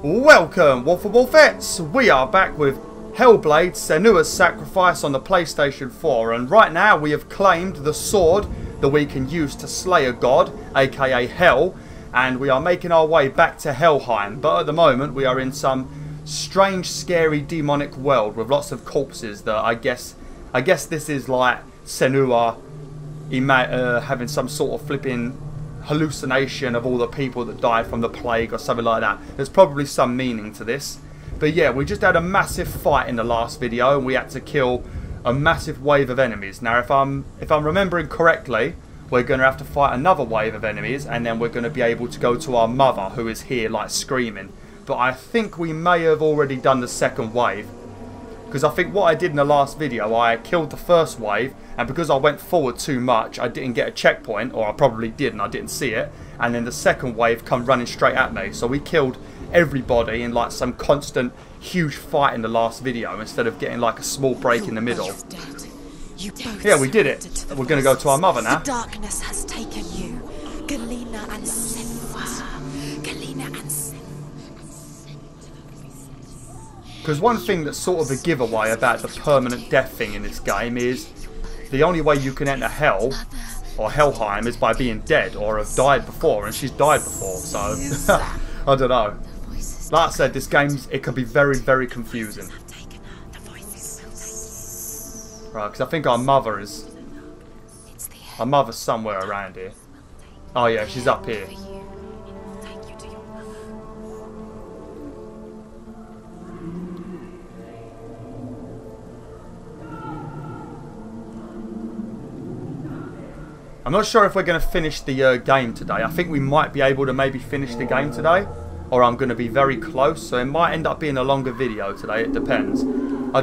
Welcome, WolfTheWolfettes! We are back with Hellblade Senua's Sacrifice on the PlayStation 4, and right now we have claimed the sword that we can use to slay a god, aka Hell, and we are making our way back to Helheim, but at the moment we are in some strange, scary, demonic world with lots of corpses that I guess this is like Senua having some sort of flipping hallucination of all the people that died from the plague or something like that. There's probably some meaning to this. But yeah, we just had a massive fight in the last video and we had to kill a massive wave of enemies. Now if I'm remembering correctly, we're going to have to fight another wave of enemies and then we're going to be able to go to our mother who is here like screaming. But I think we may have already done the second wave. Because I think what I did in the last video, I killed the first wave, and because I went forward too much, I didn't get a checkpoint, or I probably did and I didn't see it, and then the second wave come running straight at me. So we killed everybody in like some constant, huge fight in the last video, instead of getting like a small break in the middle. Yeah, we did it. We're going to go to our mother now. The darkness has taken you, Galena and Senua. Galena and Senua. Because one thing that's sort of a giveaway about the permanent death thing in this game is the only way you can enter Hell, or Helheim, is by being dead or have died before, and she's died before, so I don't know. Like I said, this game, it can be very, very confusing. Right, because I think our mother's somewhere around here. Oh yeah, she's up here. I'm not sure if we're going to finish the game today. I think we might be able to maybe finish the game today, or I'm going to be very close, so it might end up being a longer video today. It depends. I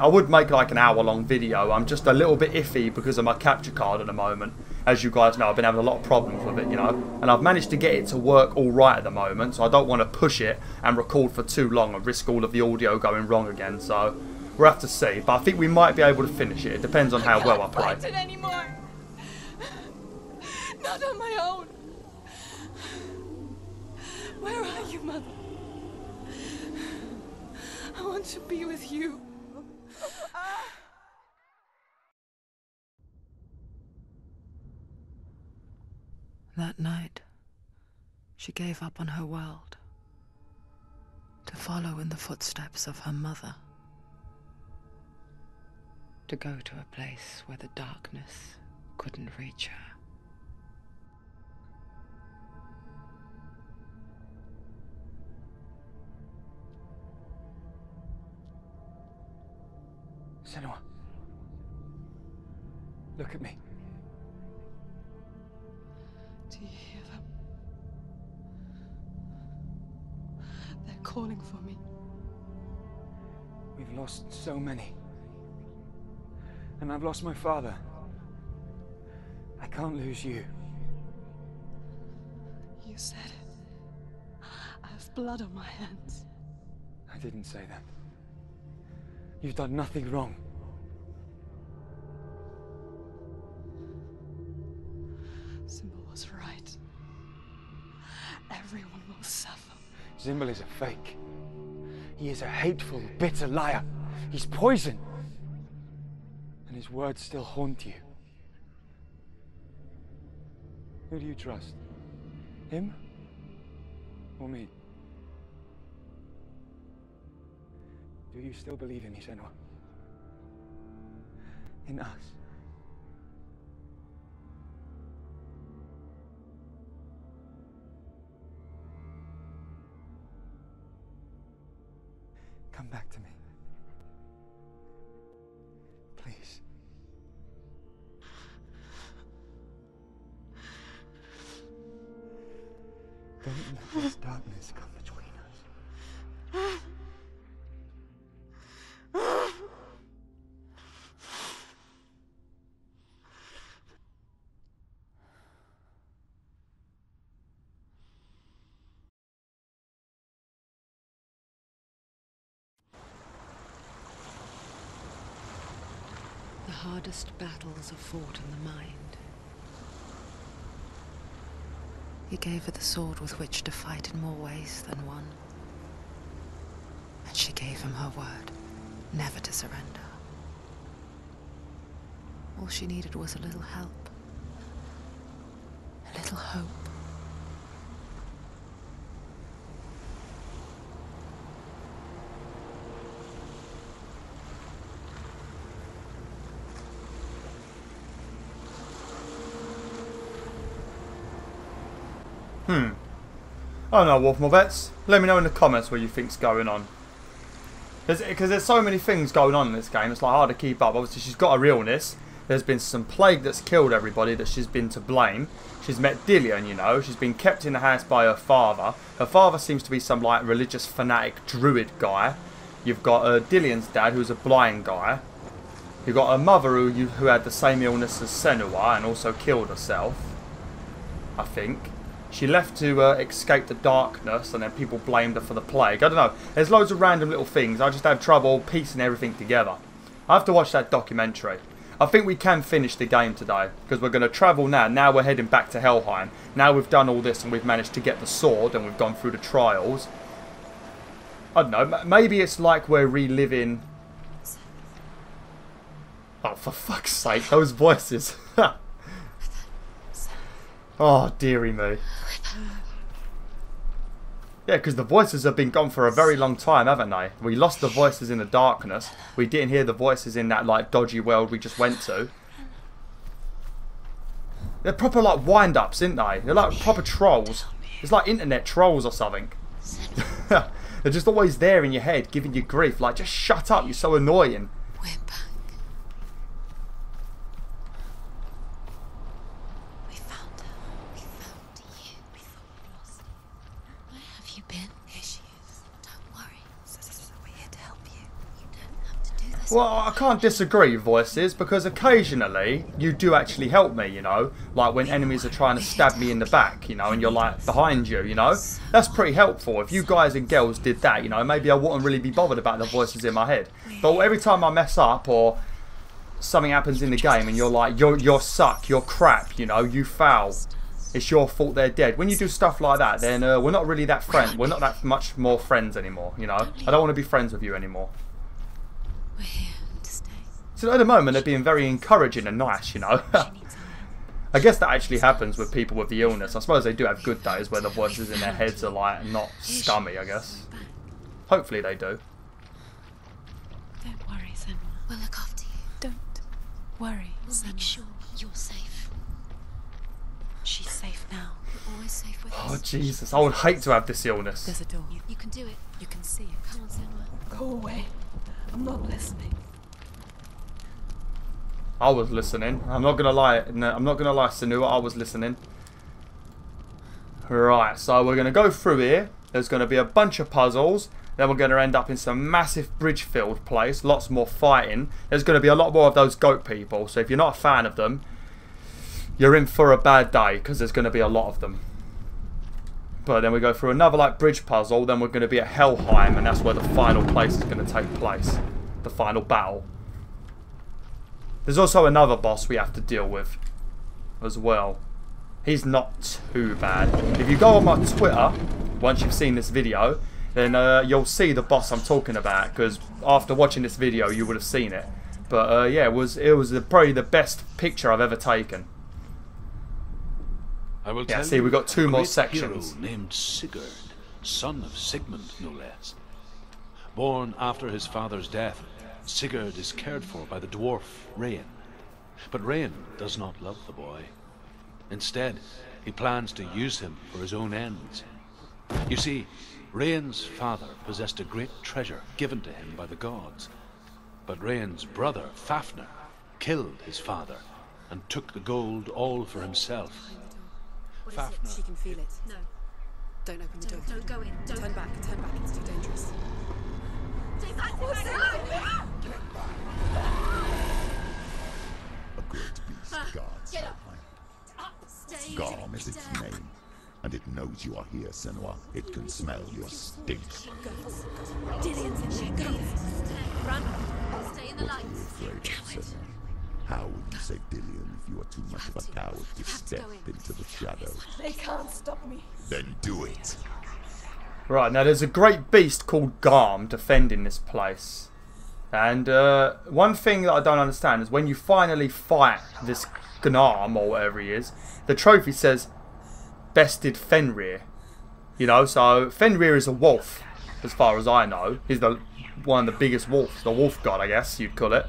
would make like an hour-long video. I'm just a little bit iffy because of my capture card at the moment. As you guys know, I've been having a lot of problems with it, you know, and I've managed to get it to work all right at the moment, so I don't want to push it and record for too long and risk all of the audio going wrong again. So we'll have to see, but I think we might be able to finish it. It depends on how well I play. Not on my own. Where are you, Mother? I want to be with you. That night, she gave up on her world to follow in the footsteps of her mother, to go to a place where the darkness couldn't reach her. Senua, look at me. Do you hear them? They're calling for me. We've lost so many. And I've lost my father. I can't lose you. You said it. I have blood on my hands. I didn't say that. You've done nothing wrong. Symbol was right. Everyone will suffer. Zimbel is a fake. He is a hateful, bitter liar. He's poison. And his words still haunt you. Who do you trust? Him? Or me? Do you still believe in me, Senua? In us? Come back to me. Please. Don't let this darkness come between us. The hardest battles are fought in the mind. He gave her the sword with which to fight in more ways than one. she gave him her word, never to surrender. All she needed was a little help, a little hope. I don't know, Wolf, my vets. Let me know in the comments what you think's going on. Because there's so many things going on in this game, it's like hard to keep up. Obviously, she's got her illness. There's been some plague that's killed everybody that she's been to blame. She's met Dillian, you know. She's been kept in the house by her father. Her father seems to be some, like, religious fanatic druid guy. You've got Dillian's dad, who's a blind guy. You've got her mother, who had the same illness as Senua and also killed herself, I think. She left to escape the darkness, and then people blamed her for the plague. I don't know. There's loads of random little things. I just have trouble piecing everything together. I have to watch that documentary. I think we can finish the game today, because we're going to travel now. Now we're heading back to Helheim. Now we've done all this and we've managed to get the sword and we've gone through the trials. I don't know. Maybe it's like we're reliving... Oh, for fuck's sake. Those voices. Oh, dearie me. Yeah, because the voices have been gone for a very long time, haven't they? We lost the voices in the darkness. We didn't hear the voices in that, like, dodgy world we just went to. They're proper, like, wind-ups, aren't they? They're like proper trolls. It's like internet trolls or something. They're just always there in your head, giving you grief. Like, just shut up, you're so annoying. We're back. We found her. We found you. We thought we lost her. Where have you been? Here she is. Don't worry. We're here to help you. You don't have to do this. Well, I can't disagree, voices, because occasionally you do actually help me, you know? Like when enemies are trying to stab me in the back, you know, and you're like behind you, you know? That's pretty helpful. If you guys and girls did that, you know, maybe I wouldn't really be bothered about the voices in my head. But every time I mess up or something happens in the game and you're like, you're suck, you're crap, you know, you foul. It's your fault they're dead. When you do stuff like that, then we're not really that friends. We're not that much more friends anymore, you know? I don't want to be friends with you anymore. We're here to stay. So at the moment, they're being very encouraging and nice, you know? I guess that actually happens with people with the illness. I suppose they do have good days where the voices in their heads are like not scummy, I guess. Hopefully they do. Don't worry, Senua. We'll look after you. Don't worry, Senua. Make sure you're safe. She's safe now. You're always safe with us. Oh, Jesus. I would hate to have this illness. There's a door. You can do it. You can see it. Come on, Senua. Go away. I'm not listening. I was listening. I'm not gonna lie. No, I'm not gonna lie, Senua. I was listening. Right, so we're gonna go through here. There's gonna be a bunch of puzzles. Then we're gonna end up in some massive bridge-filled place. Lots more fighting. There's gonna be a lot more of those goat people. So if you're not a fan of them, you're in for a bad day because there's gonna be a lot of them. But then we go through another like bridge puzzle. Then we're gonna be at Helheim, and that's where the final place is gonna take place. The final battle. There's also another boss we have to deal with as well. He's not too bad. If you go on my Twitter, once you've seen this video, then you'll see the boss I'm talking about, because after watching this video you would have seen it. But yeah, it was probably the best picture I've ever taken. I will Yeah, tell see, you we've got two a more great sections. hero named Sigurd, son of Sigmund, no less. Born after his father's death, Sigurd is cared for by the dwarf Rain. But Rain does not love the boy. Instead, he plans to use him for his own ends. You see, Rain's father possessed a great treasure given to him by the gods. But Rain's brother, Fafnir, killed his father and took the gold all for himself. What is it? She can feel it. No. Don't open the door. Don't go in. Don't. Turn back. Turn back. It's too dangerous. A great beast guards Helheim. Garm is its name, and it knows you are here, Senua. It can smell your stink. Dillian's in there. Go. Run. Stay in the What are light. you afraid of, Senua? How would you save Dillian if you are too much of a coward to step into the shadows? They can't stop me. Then do it. Right, now there's a great beast called Garm defending this place. And one thing that I don't understand is when you finally fight this Gnarm or whatever he is, the trophy says bested Fenrir. You know, so Fenrir is a wolf, as far as I know. He's one of the biggest wolves, the wolf god, I guess you'd call it.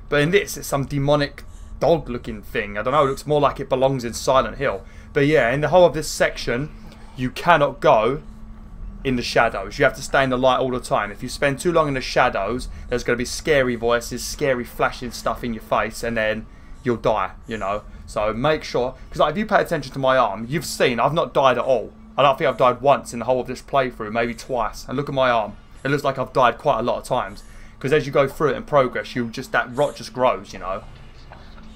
But in this, it's some demonic dog-looking thing. I don't know, it looks more like it belongs in Silent Hill. But yeah, in the whole of this section, you cannot go in the shadows. You have to stay in the light all the time. If you spend too long in the shadows, there's going to be scary voices, scary flashing stuff in your face, and then you'll die, you know. So make sure, because like, if you pay attention to my arm, you've seen I've not died at all. I don't think I've died once in the whole of this playthrough, maybe twice. And look at my arm. It looks like I've died quite a lot of times. Because as you go through it in progress, that rot just grows, you know.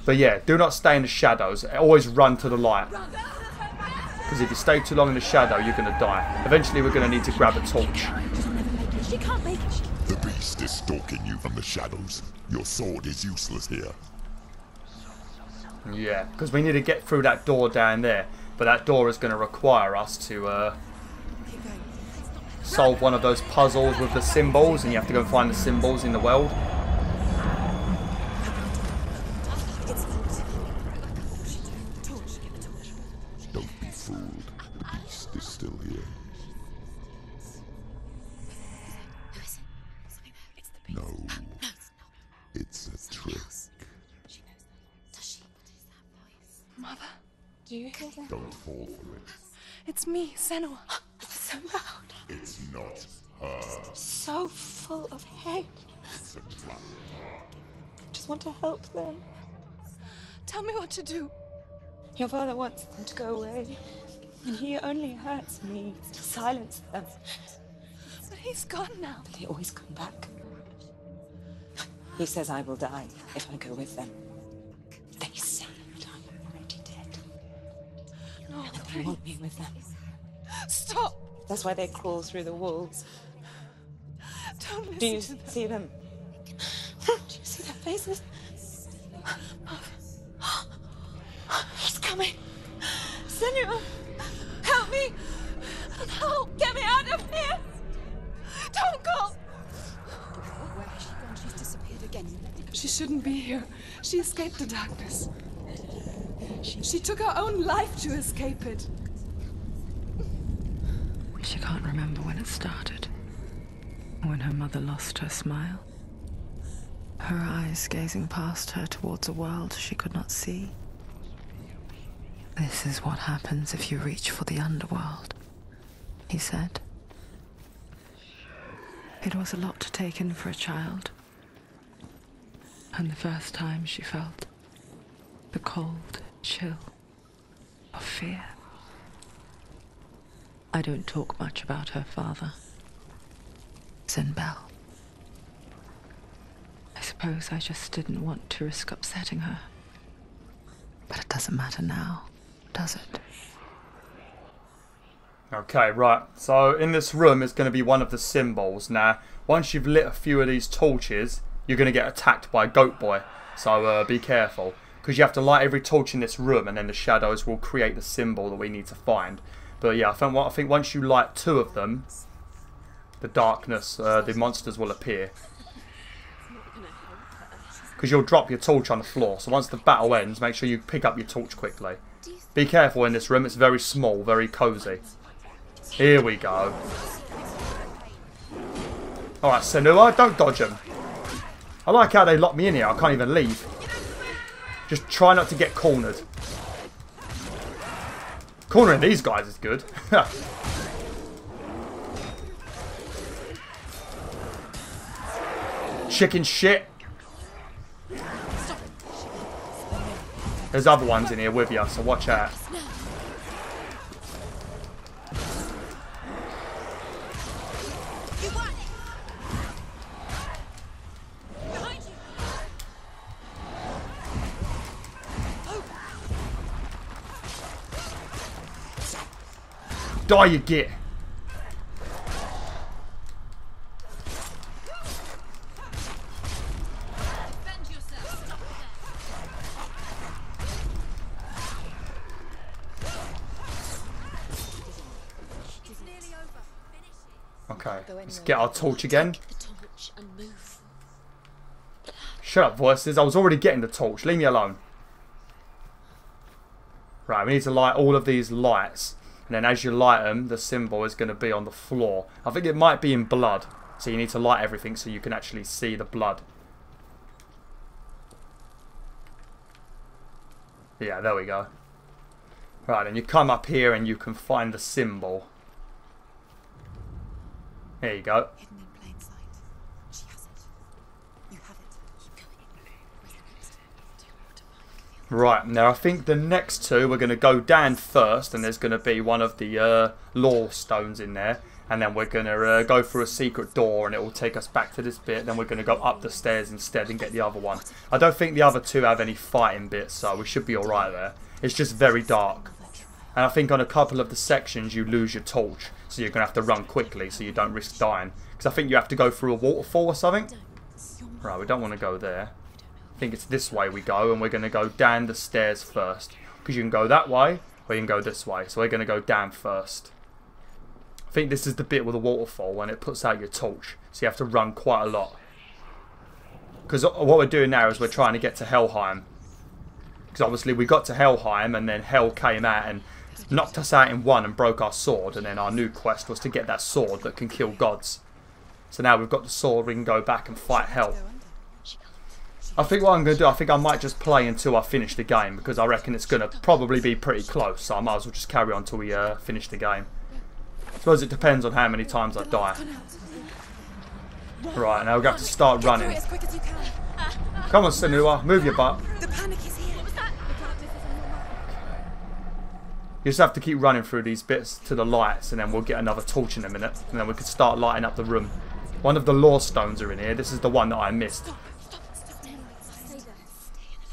But yeah, do not stay in the shadows. Always run to the light. Because if you stay too long in the shadow, you're going to die. Eventually, we're going to need to grab a torch. She can't make it. The beast is stalking you from the shadows. Your sword is useless here. Yeah, because we need to get through that door down there. But that door is going to require us to solve one of those puzzles with the symbols. And you have to go and find the symbols in the world. Don't be fooled. The beast is still here. No. It's a trick. Mother, do you hear that? Don't fall for it. It's me, Senua. It's so loud. It's not her. So full of hate. It's a trap. Just want to help them. Tell me what to do. Your father wants them to go away. And he only hurts me to silence them. But he's gone now. They always come back. He says I will die if I go with them. They say that I'm already dead. No, and they want me with them. Stop! That's why they crawl through the walls. Don't listen. Do you see them? Do you see their faces? He's coming. Senua, help me! Help! Get me out of here! Don't go! Where has she gone? She's disappeared again. She shouldn't be here. She escaped the darkness. She took her own life to escape it. She can't remember when it started. When her mother lost her smile. Her eyes gazing past her towards a world she could not see. This is what happens if you reach for the underworld, he said. It was a lot to take in for a child. And the first time she felt the cold chill of fear. I don't talk much about her father, Sinbel. I suppose I just didn't want to risk upsetting her. But it doesn't matter now, does it? Okay, right. So in this room is going to be one of the symbols. Now, once you've lit a few of these torches, you're going to get attacked by Goat Boy. So be careful. Because you have to light every torch in this room and then the shadows will create the symbol that we need to find. But yeah, I think once you light 2 of them, the darkness, the monsters will appear. Because you'll drop your torch on the floor. So once the battle ends, make sure you pick up your torch quickly. Be careful in this room. It's very small, very cozy. Here we go. Alright, Senua, don't dodge them. I like how they lock me in here. I can't even leave. Just try not to get cornered. Cornering these guys is good. Chicken shit. There's other ones in here with you, so watch out. Die you get. Okay, let's get our torch again. Take the torch and move. Shut up, voices. I was already getting the torch. Leave me alone. Right, we need to light all of these lights. And then as you light them, the symbol is going to be on the floor. I think it might be in blood. So you need to light everything so you can actually see the blood. Yeah, there we go. Right, and you come up here and you can find the symbol. There you go. Hidden in plain sight. She has it. You have it. Keep going. Where's the next? Do you want to find the Right, now I think the next two, we're going to go down first, and there's going to be one of the lore stones in there. And then we're going to go through a secret door, and it will take us back to this bit. Then we're going to go up the stairs instead and get the other one. I don't think the other two have any fighting bits, so we should be alright there. It's just very dark. And I think on a couple of the sections you lose your torch, so you're going to have to run quickly so you don't risk dying. Because I think you have to go through a waterfall or something. Right, we don't want to go there. I think it's this way we go, and we're going to go down the stairs first. Because you can go that way, or you can go this way. So we're going to go down first. I think this is the bit with the waterfall when it puts out your torch. So you have to run quite a lot. Because what we're doing now is we're trying to get to Helheim. Because obviously we got to Helheim and then Hell came out and knocked us out in one and broke our sword. And then our new quest was to get that sword that can kill gods. So now we've got the sword, we can go back and fight Hell. I think what I'm going to do, I think I might just play until I finish the game. Because I reckon it's going to probably be pretty close. So I might as well just carry on until we finish the game. I suppose it depends on how many times I die. Right, now we're going to have to start running. Come on, Senua, move your butt. The panic is here. What was that? You just have to keep running through these bits to the lights, and then we'll get another torch in a minute, and then we can start lighting up the room. One of the lore stones are in here. This is the one that I missed.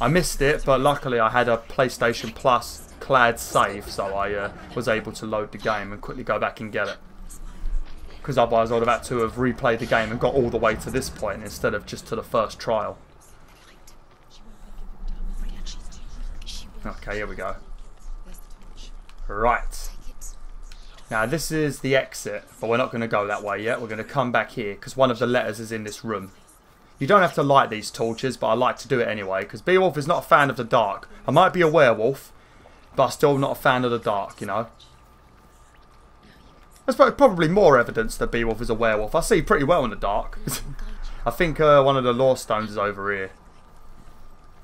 I missed it, but luckily I had a PlayStation Plus cloud save, so I was able to load the game and quickly go back and get it. Because otherwise I would have had to have replayed the game and got all the way to this point instead of just to the first trial. Okay, here we go. Right. Now this is the exit, but we're not going to go that way yet. We're going to come back here because one of the letters is in this room. You don't have to light these torches, but I like to do it anyway because Beowulf is not a fan of the dark. I might be a werewolf, but I'm still not a fan of the dark, you know. That's probably more evidence that Beowulf is a werewolf. I see pretty well in the dark. I think one of the lore stones is over here.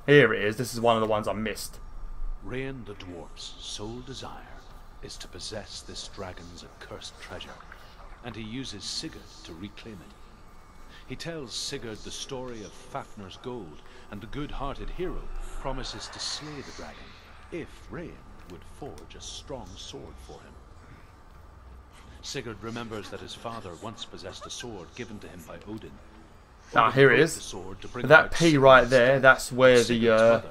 Here it is. This is one of the ones I missed. Rain the dwarf's sole desire is to possess this dragon's accursed treasure, and he uses Sigurd to reclaim it. He tells Sigurd the story of Fafnir's gold, and the good-hearted hero promises to slay the dragon if Rain would forge a strong sword for him. Sigurd remembers that his father once possessed a sword given to him by Odin. Ah, here it is. That P right there, that's where the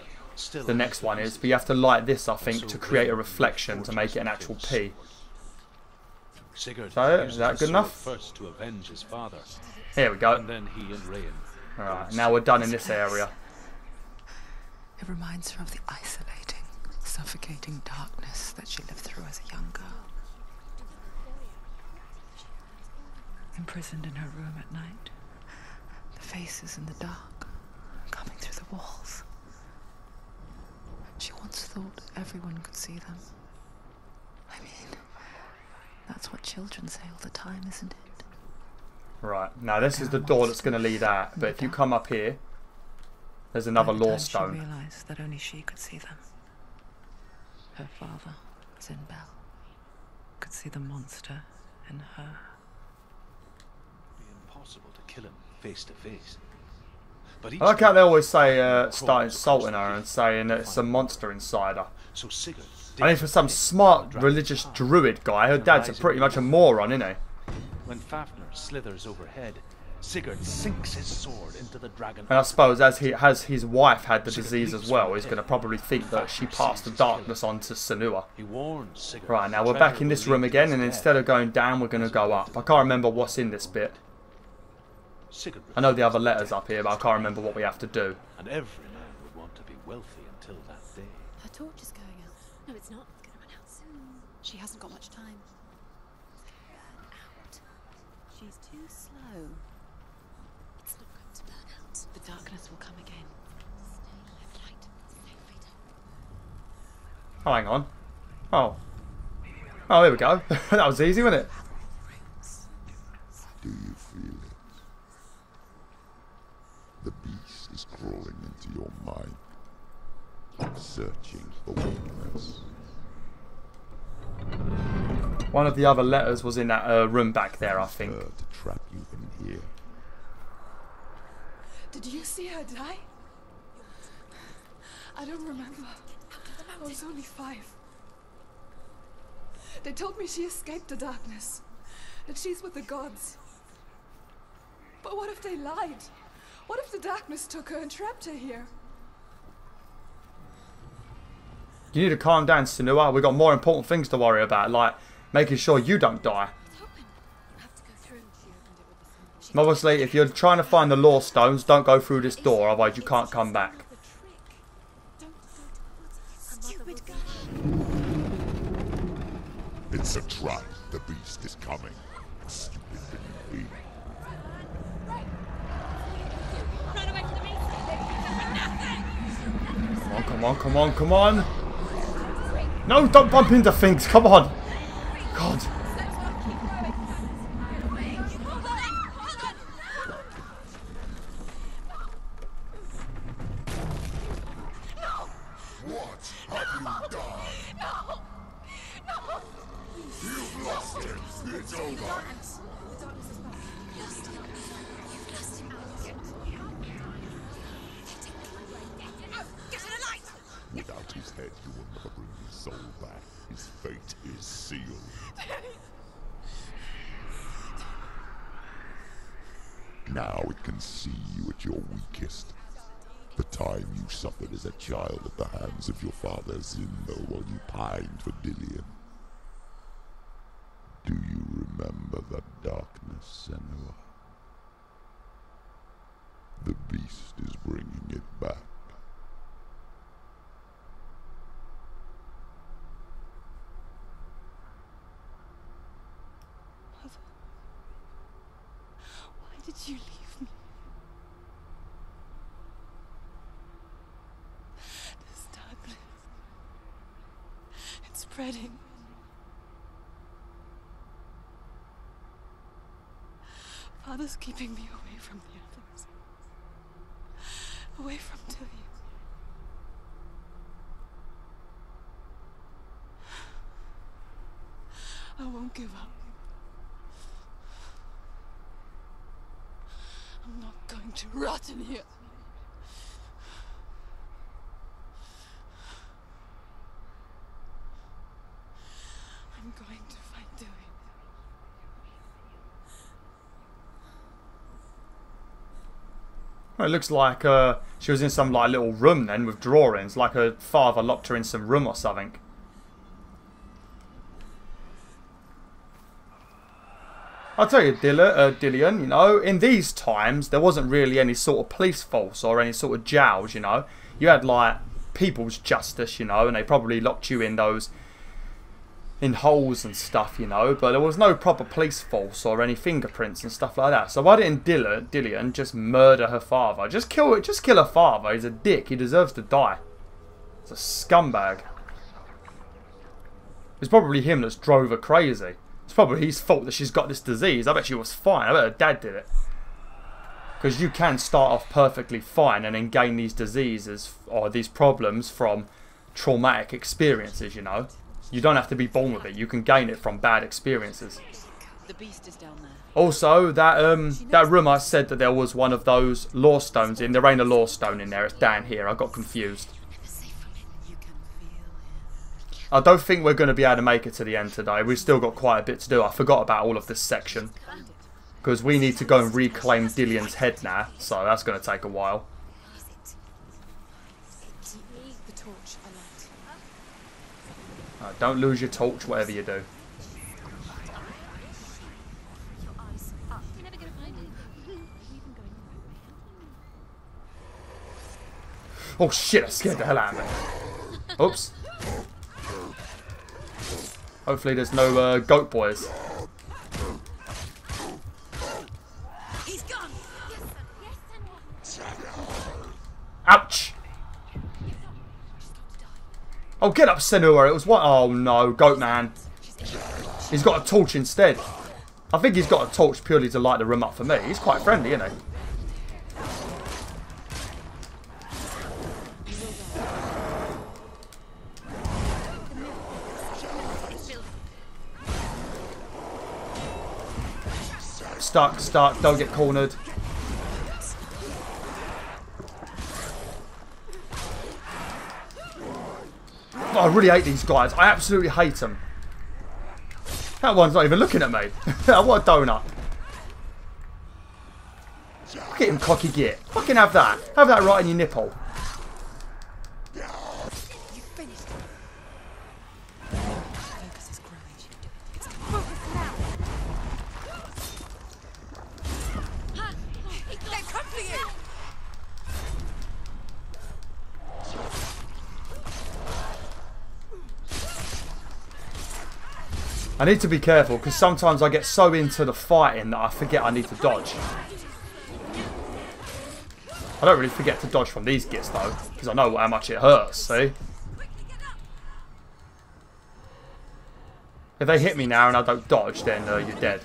next one is. But you have to light this, I think, to create a reflection to make it an actual P. So, is that good enough? First to avenge his father. Here we go. And then he and Rain. Alright, now we're done in this area. It reminds her of the isolating, suffocating darkness that she lived through as a young girl. Imprisoned in her room at night, the faces in the dark, coming through the walls. She once thought everyone could see them. I mean, that's what children say all the time, isn't it? Right, now this is the door that's going to lead out, but if you come up here, there's another lore stone. She realized that only she could see them. Her father, Zinbel, could see the monster in her. It would be impossible to kill him face to face. But I like how they always say, start insulting her and saying that it's a monster inside her. So Sigurd, I mean, for some smart religious druid guy, her dad's pretty much a moron, isn't he? When Fafnir slithers overhead, Sigurd sinks his sword into the dragon. And I suppose as his wife had the disease as well, he's going to probably think that she passed the darkness on to Senua. He warns Sigurd. Right, now we're back in this room again, and instead of going down, we're going to go up. I can't remember what's in this bit. I know the other letters up here, but I can't remember what we have to do. And every man would want to be wealthy until that day. Her torch is going out. No, it's not. It's going to run out soon. She hasn't got much time. Burn out. She's too slow. It's not going to burn out. The darkness will come again. Stay light. Oh, hang on. Oh. Oh, there we go. That was easy, wasn't it? Do you feel it? The beast is crawling into your mind, searching for weakness. One of the other letters was in that room back there, I think. To trap you in here. Did you see her die? I don't remember. I was only 5. They told me she escaped the darkness, that she's with the gods. But what if they lied? What if the darkness took her and trapped her here? You need to calm down, Senua. We've got more important things to worry about, like making sure you don't die. Obviously, if you're trying to find the Lore Stones, don't go through this door, otherwise you can't come back. It's a trap. The beast is coming. Stupid thing. Run away from the beast! Come on, come on, come on, come on! No, don't bump into things, come on! God. What have you done? You've lost him. It's over. Without his head, you will never bring his soul back. His fate is sealed. Now it can see you at your weakest. The time you suffered as a child at the hands of your father Zindo while you pined for Dillion. Do you remember the darkness, Senua? The beast is bringing it back. Mother, why did you leave me? This darkness, it's spreading. Father's keeping me away from the others. Away from Dillion. I won't give up. I'm not going to rot in here. I'm going to find Dillion. Well, it looks like she was in some like little room then with drawings, like her father locked her in some room or something. I'll tell you, Dillion, you know, in these times, there wasn't really any sort of police force or any sort of jails, you know. You had, like, people's justice, you know, and they probably locked you in in holes and stuff, you know, but there was no proper police force or any fingerprints and stuff like that. So why didn't Dillion just murder her father? Just kill her father. He's a dick. He deserves to die. He's a scumbag. It's probably him that's drove her crazy. It's probably his fault that she's got this disease. I bet she was fine. I bet her dad did it. Because you can start off perfectly fine and then gain these diseases or these problems from traumatic experiences, you know. You don't have to be born with it. You can gain it from bad experiences. The beast is down there. Also, that room I said that there was one of those lore stones in. There ain't a lore stone in there. It's down here. I got confused. I don't think we're going to be able to make it to the end today. We've still got quite a bit to do. I forgot about all of this section. Because we need to go and reclaim Dillion's head now. So that's going to take a while. Don't lose your torch, whatever you do. Oh shit, I scared the hell out of me. Oops. Hopefully there's no goat boys. Ouch! Oh, get up, Senua. It was what? Oh no, Goat Man. He's got a torch instead. I think he's got a torch purely to light the room up for me. He's quite friendly, isn't he? Stuck, don't get cornered. Oh, I really hate these guys. I absolutely hate them. That one's not even looking at me. What a donut. Look at him, cocky git. Fucking have that. Have that right in your nipple. I need to be careful because sometimes I get so into the fighting that I forget I need to dodge. I don't really forget to dodge from these gits though, because I know how much it hurts, see? If they hit me now and I don't dodge, then you're dead.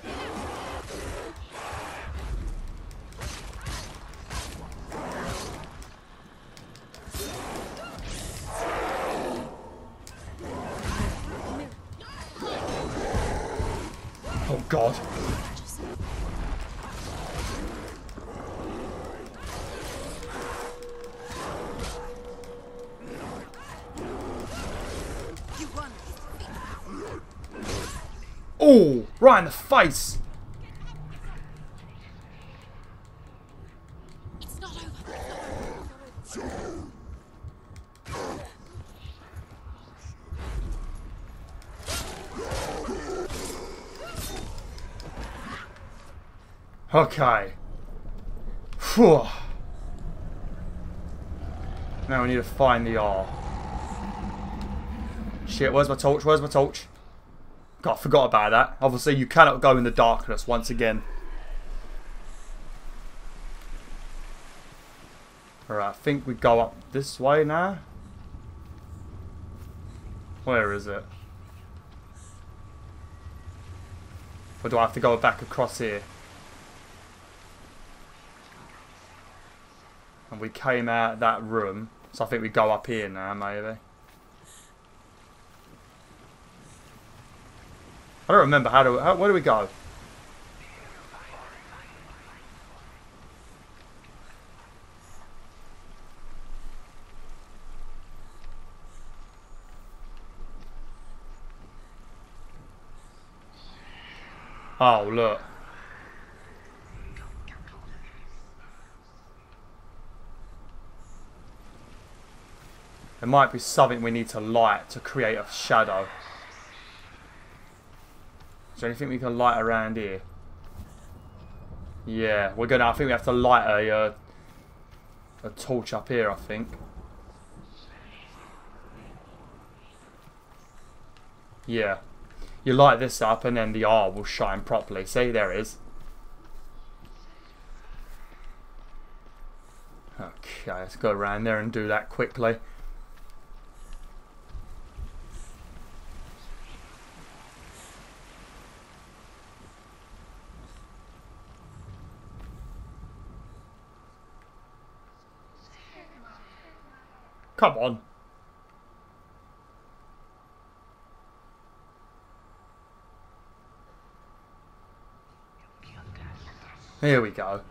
Oh God. Oh, right in the face. It's not over. Okay. Whew. Now we need to find the R. Shit, where's my torch? Where's my torch? God, I forgot about that. Obviously, you cannot go in the darkness once again. Alright, I think we go up this way now. Where is it? Or do I have to go back across here? And we came out that room, so I think we go up here now, maybe. I don't remember where do we go? Oh, look. There might be something we need to light to create a shadow. Is there anything we can light around here? Yeah, I think we have to light a torch up here, I think. Yeah. You light this up and then the R will shine properly. See, there it is. Okay, let's go around there and do that quickly. Come on. Here we go.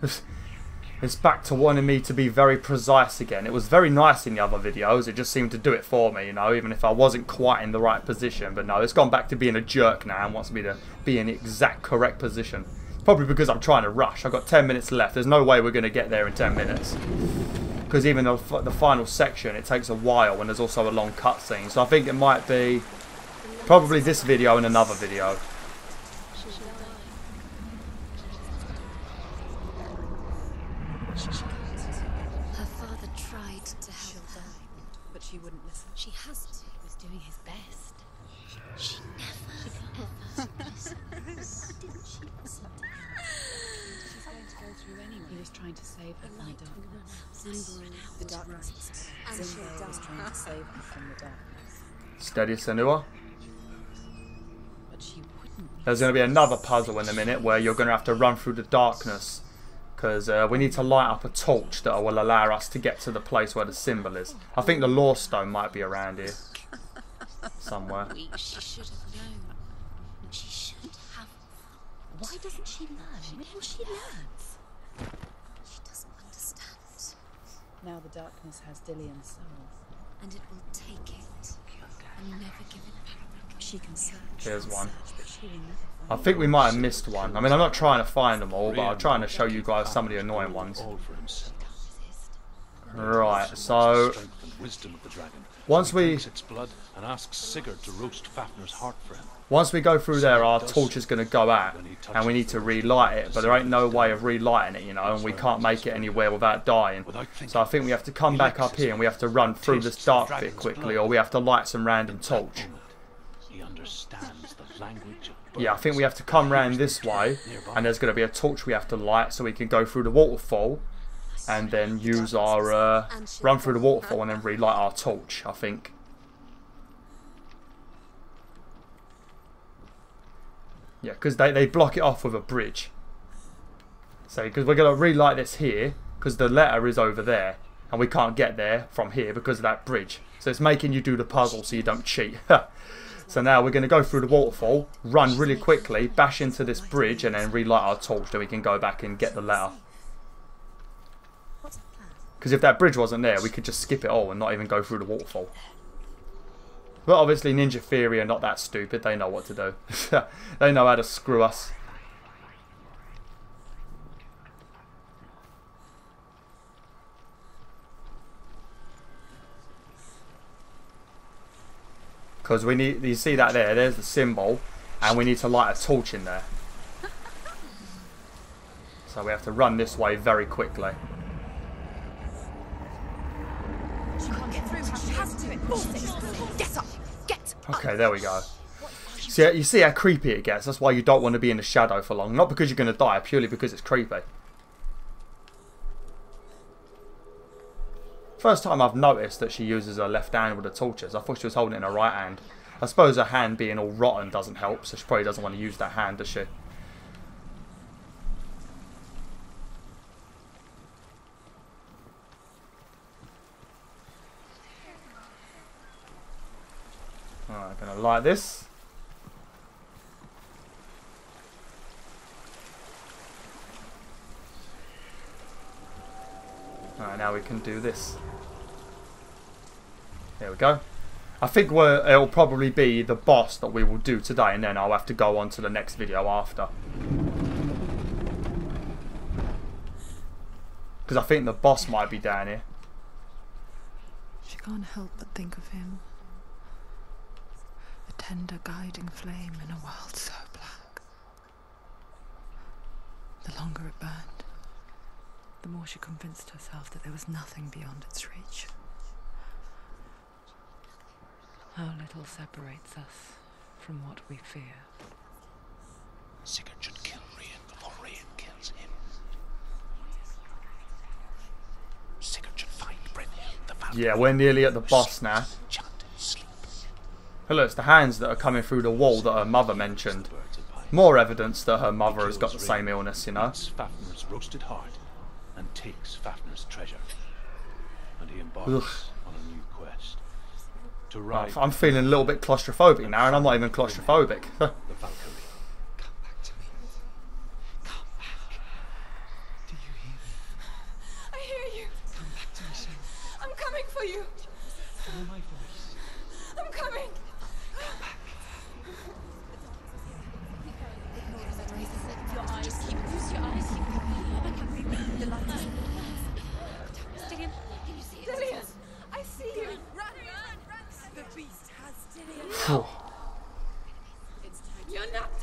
It's back to wanting me to be very precise again. It was very nice in the other videos. It just seemed to do it for me, you know, even if I wasn't quite in the right position. But no, it's gone back to being a jerk now and wants me to be in the exact correct position. Probably because I'm trying to rush. I've got 10 minutes left. There's no way we're going to get there in 10 minutes. Because even the final section, it takes a while and there's also a long cutscene. So I think it might be probably this video and another video. Her father tried to help her, but she wouldn't listen. She has to. He was doing his best. She never listen. Didn't she listen to him? She's going to go through anyway. was trying to save her from the darkness. The darkness. Zimbo was trying to save her from the darkness. Steady, Senua. But she wouldn't. There's going to be another puzzle in a minute where you're going to have to run through the darkness. Because we need to light up a torch that will allow us to get to the place where the symbol is. I think the Law Stone might be around here. Somewhere. She should have known. She should have. Why doesn't she learn? When will she learn? She doesn't understand. Now the darkness has Dillian's soul. And it will take it. And never give it back. She can search. Here's one. But she will never I find think we might have missed one. I mean, I'm not trying to find them all, but I'm trying to show you guys some of the annoying ones. Right, so once we go through there, our torch is going to go out, and we need to relight it. But there ain't no way of relighting it, you know, and we can't make it anywhere without dying. So I think we have to come back up here, and we have to run through this dark bit quickly, or we have to light some random torch. Yeah, I think we have to come round this way, and there's going to be a torch we have to light so we can go through the waterfall, and then use our, run through the waterfall and then relight our torch, I think. Yeah, because they block it off with a bridge. So, because we're going to relight this here, because the letter is over there, and we can't get there from here because of that bridge. So it's making you do the puzzle so you don't cheat. So now we're going to go through the waterfall, run really quickly, bash into this bridge, and then relight our torch so we can go back and get the letter. Because if that bridge wasn't there, we could just skip it all and not even go through the waterfall. But obviously Ninja Theory are not that stupid, they know what to do. They know how to screw us. Because we need, you see that there, there's the symbol, and we need to light a torch in there. So we have to run this way very quickly. She can't get through. She has to. Get up. Get up. Okay, there we go. So you see how creepy it gets. That's why you don't want to be in the shadow for long. Not because you're going to die, purely because it's creepy. First time I've noticed that she uses her left hand with the torches. I thought she was holding it in her right hand. I suppose her hand being all rotten doesn't help, so she probably doesn't want to use that hand, does she? Alright, I'm going to light this. Alright, now we can do this. There we go. I think it'll probably be the boss that we will do today, and then I'll have to go on to the next video after. Because I think the boss might be down here. She can't help but think of him. A tender guiding flame in a world so black. The longer it burned, the more she convinced herself that there was nothing beyond its reach. How little separates us from what we fear. Sigurd should kill Rian before Rian kills him. Sigurd should find Brynhild, the Valkyrie. Yeah, we're nearly at the boss now. Oh, look, it's the hands that are coming through the wall that her mother mentioned. More evidence that her mother has got the same illness, you know. Fafnir's roasted heart and takes Fafnir's treasure. And he embarks on a new quest. To ride I'm feeling a little bit claustrophobic now, and I'm not even claustrophobic. the Valkyrie. Come back to me. Come back. Do you hear me? I hear you. Come back to me soon. I'm coming for you. Follow my voice. I'm coming. Come back. Your eyes. Just keep use your eyes. The light is. Dillian, I see you. Run, run, run. The beast has Dillian. You're not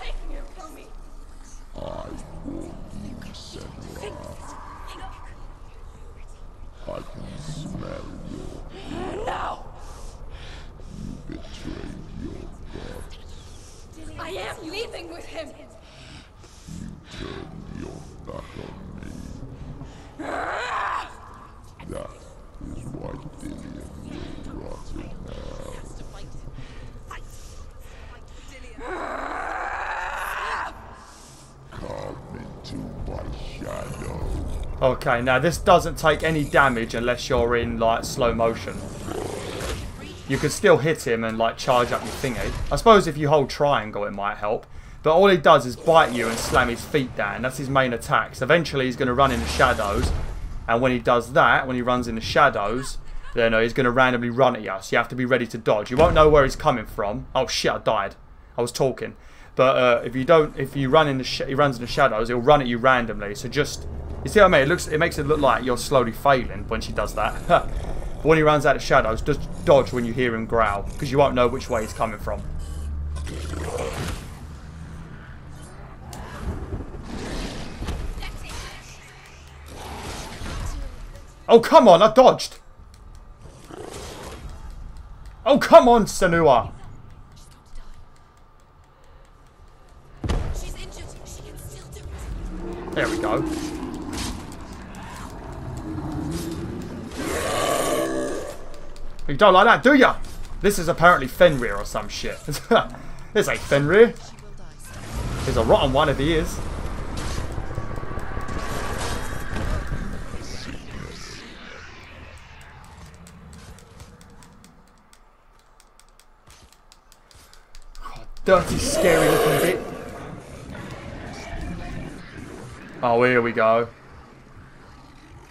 Okay, now this doesn't take any damage unless you're in like slow motion. You can still hit him and like charge up your thingy. I suppose if you hold triangle it might help. But all he does is bite you and slam his feet down. That's his main attacks. Eventually he's going to run in the shadows. And when he does that, when he runs in the shadows, then he's going to randomly run at you. So you have to be ready to dodge. You won't know where he's coming from. Oh shit, I died. I was talking. But if you run in he runs in the shadows, he'll run at you randomly. So just, you see what I mean? It makes it look like you're slowly failing when she does that. But when he runs out of shadows, just dodge when you hear him growl. Because you won't know which way he's coming from. Oh, come on, I dodged. Oh, come on, Senua. She's injured. She can still do it. There we go. You don't like that, do ya? This is apparently Fenrir or some shit. This ain't Fenrir. He's a rotten one if he is. Dirty, scary looking bit. Oh, here we go.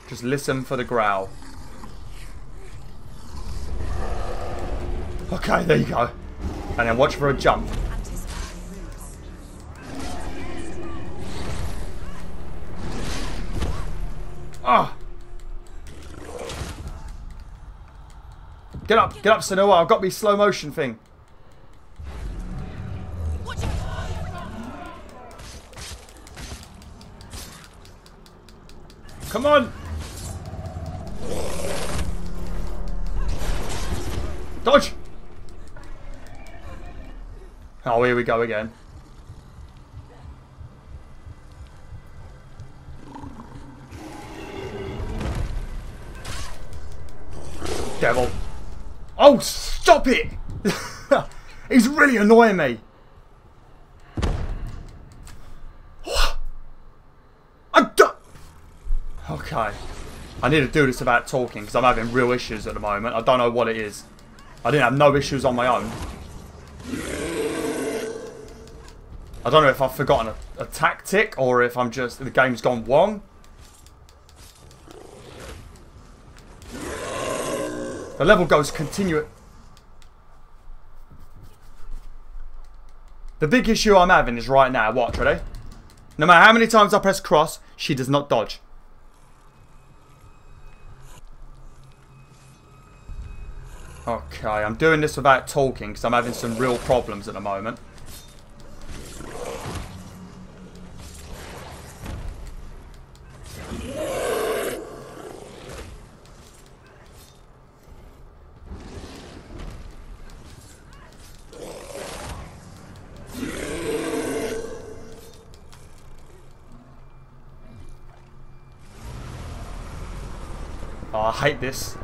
Just listen for the growl. Okay, there you go. And then watch for a jump. Ah! Get up, Senua. I've got me slow motion thing. Come on! Dodge! Oh, here we go again. Devil. Oh, stop it! He's really annoying me. Okay. I need to do this without talking because I'm having real issues at the moment. I don't know what it is. I didn't have no issues on my own. I don't know if I've forgotten a tactic or if I'm just, the game's gone wrong. The level goes continuous. The big issue I'm having is right now. Watch, ready? No matter how many times I press cross, she does not dodge. Okay, I'm doing this without talking because I'm having some real problems at the moment. Oh, I hate this.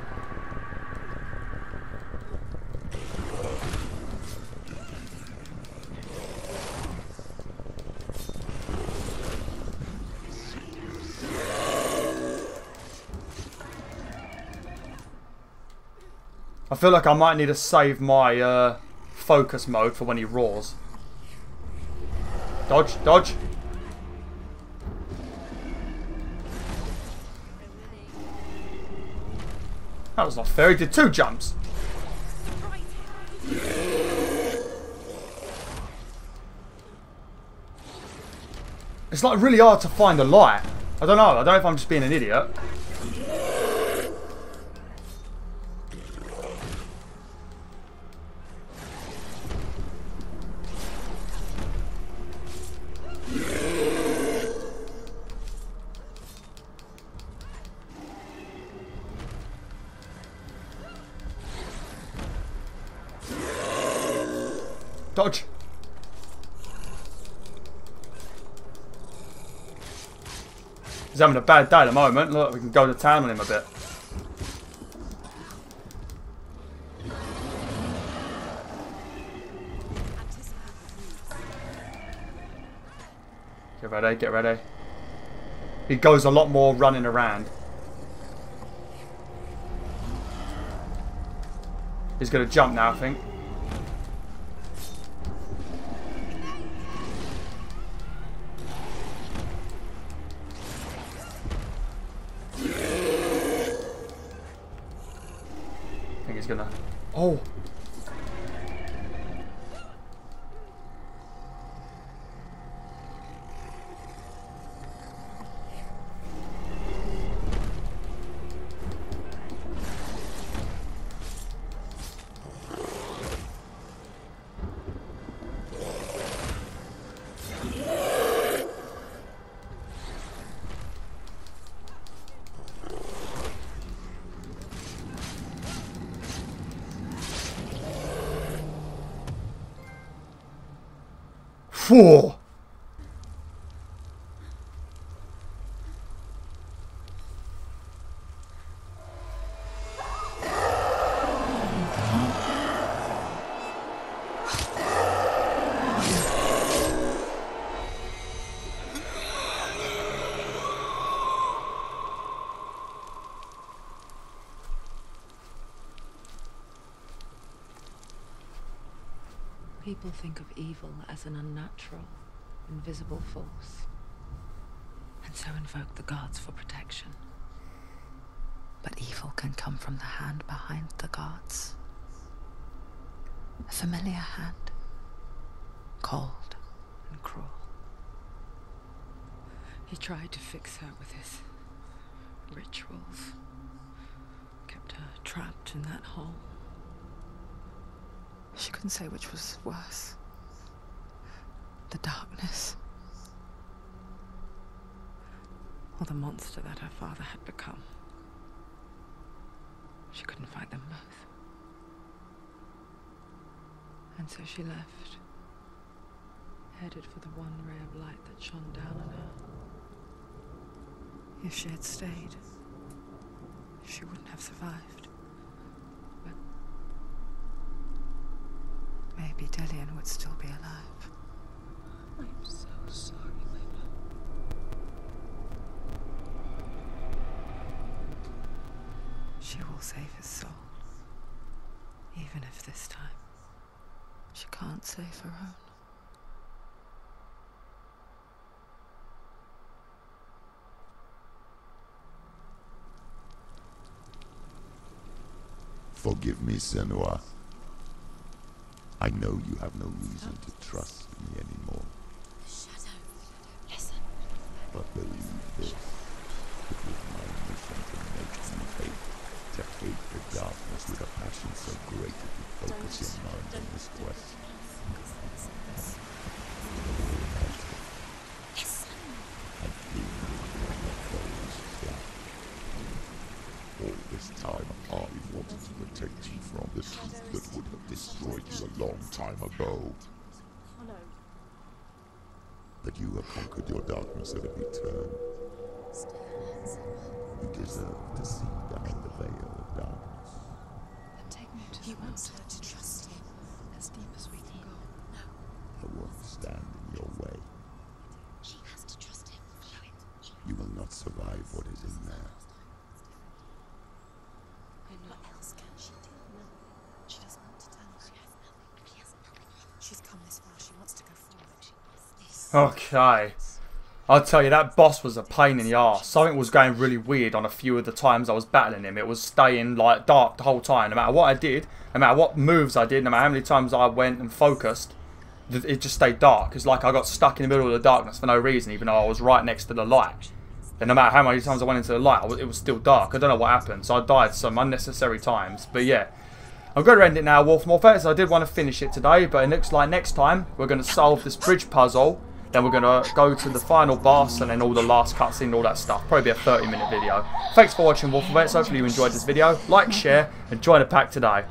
I feel like I might need to save my focus mode for when he roars. Dodge, dodge. That was not fair. He did 2 jumps. It's like really hard to find a light. I don't know. I don't know if I'm just being an idiot. Dodge. He's having a bad day at the moment. Look, we can go to town on him a bit. Get ready, get ready. He goes a lot more running around. He's going to jump now, I think. I think he's going to... Oh! Whoa! People think of evil as an unnatural, invisible force, and so invoke the gods for protection. But evil can come from the hand behind the gods. A familiar hand, cold and cruel. He tried to fix her with his rituals, kept her trapped in that hole. She couldn't say which was worse. The darkness. Or the monster that her father had become. She couldn't fight them both. And so she left, headed for the one ray of light that shone down on her. If she had stayed, she wouldn't have survived. But maybe Dillian would still be alive. I'm so sorry, Layla. She will save his soul. Even if this time she can't save her own. Forgive me, Senua. I know you have no reason to trust me anymore. Shadow, listen. But believe this. It was my mission to make you hate. To hate the darkness with a passion so great that you focus your mind on this quest. Listen. And feel your foes fly. All this time I wanted to protect you from the truth that would have destroyed you a long time ago. But you have conquered your darkness at every turn. You deserve to see behind the veil of darkness. Take me to he wants her to trust him as deep as we can go. No. I won't stand in your way. She has to trust him. You will not survive what is in there. What else can she do? No. She doesn't want to tell us. She has nothing. She has nothing. She's come this far. She wants to go forward. Okay. I'll tell you, that boss was a pain in the arse. Something was going really weird on a few of the times I was battling him. It was staying like dark the whole time. No matter what I did, no matter what moves I did, no matter how many times I went and focused, it just stayed dark. It's like I got stuck in the middle of the darkness for no reason, even though I was right next to the light. And no matter how many times I went into the light, it was still dark. I don't know what happened, so I died some unnecessary times. But yeah, I'm going to end it now, BwolfTheWolf. I did want to finish it today, but it looks like next time we're going to solve this bridge puzzle. Then we're going to go to the final boss and then all the last cutscene and all that stuff. Probably be a 30-minute video. Thanks for watching, BwolfTheWolf. Hopefully you enjoyed this video. Like, share, and join the pack today.